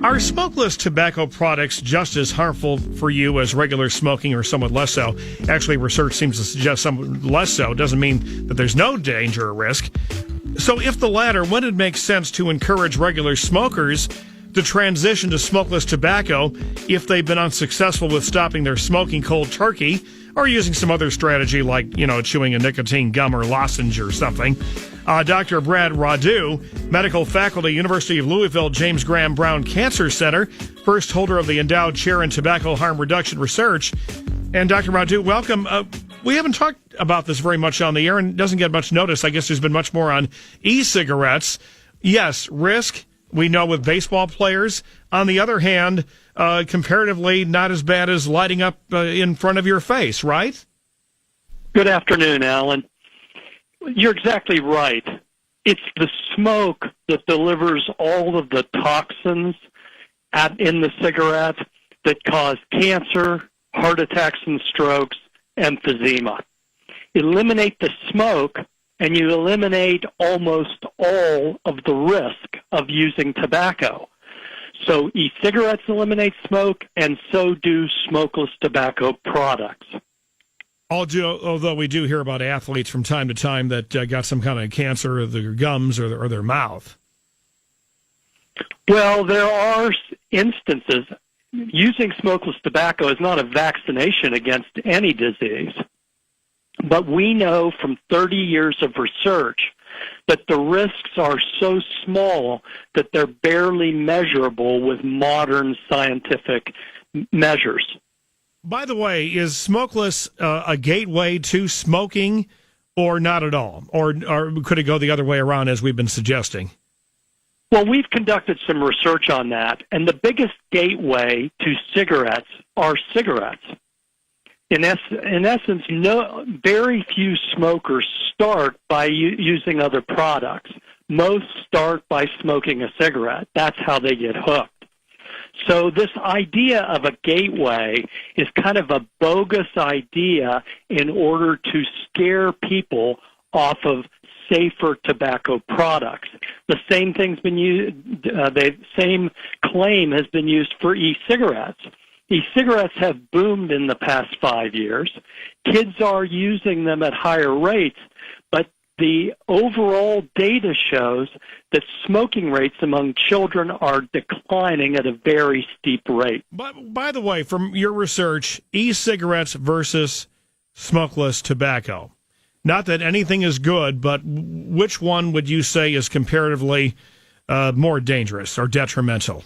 Are smokeless tobacco products just as harmful for you as regular smoking, or somewhat less so? Actually, research seems to suggest somewhat less so. Doesn't mean that there's no danger or risk. So if the latter, wouldn't it make sense to encourage regular smokers to transition to smokeless tobacco if they've been unsuccessful with stopping their smoking cold turkey, or using some other strategy like, chewing a nicotine gum or lozenge or something? Dr. Brad Rodu, medical faculty, University of Louisville, James Graham Brown Cancer Center, first holder of the endowed chair in tobacco harm reduction research. And Dr. Rodu, welcome. We haven't talked about this very much on the air, and it doesn't get much notice. I guess there's been much more on e-cigarettes. Yes, risk, we know, with baseball players. On the other hand, comparatively not as bad as lighting up in front of your face, right? Good afternoon, Allan. You're exactly right. It's the smoke that delivers all of the toxins in the cigarette that cause cancer, heart attacks and strokes, emphysema. Eliminate the smoke, and you eliminate almost all of the risk of using tobacco. So e-cigarettes eliminate smoke, and so do smokeless tobacco products. Although we do hear about athletes from time to time that got some kind of cancer of their gums or their mouth. Well, there are instances. Using smokeless tobacco is not a vaccination against any disease. But we know from 30 years of research that the risks are so small that they're barely measurable with modern scientific measures. By the way, is smokeless a gateway to smoking, or not at all? Or could it go the other way around, as we've been suggesting? Well, we've conducted some research on that, and the biggest gateway to cigarettes are cigarettes. In essence, very few smokers start by using other products. Most start by smoking a cigarette. That's how they get hooked. So this idea of a gateway is kind of a bogus idea in order to scare people off of safer tobacco products. The same thing's been used. The same claim has been used for e-cigarettes. E-cigarettes have boomed in the past 5 years. Kids are using them at higher rates, but the overall data shows that smoking rates among children are declining at a very steep rate. But by the way, from your research, e-cigarettes versus smokeless tobacco, not that anything is good, but which one would you say is comparatively more dangerous or detrimental?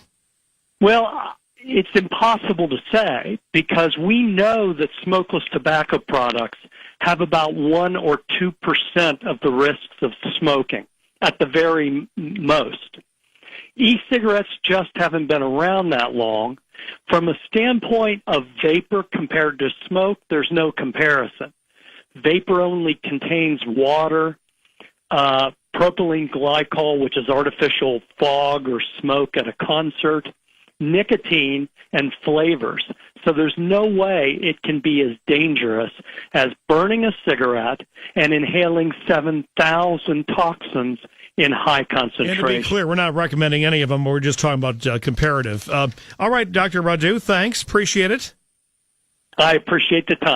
Well, it's impossible to say, because we know that smokeless tobacco products have about 1 or 2% of the risks of smoking, at the very most. E-cigarettes just haven't been around that long. From a standpoint of vapor compared to smoke, there's no comparison. Vapor only contains water, propylene glycol, which is artificial fog or smoke at a concert, nicotine, and flavors. So there's no way it can be as dangerous as burning a cigarette and inhaling 7,000 toxins in high concentration. And to be clear, we're not recommending any of them. We're just talking about comparative. All right, Dr. Rodu, thanks. Appreciate it. I appreciate the time.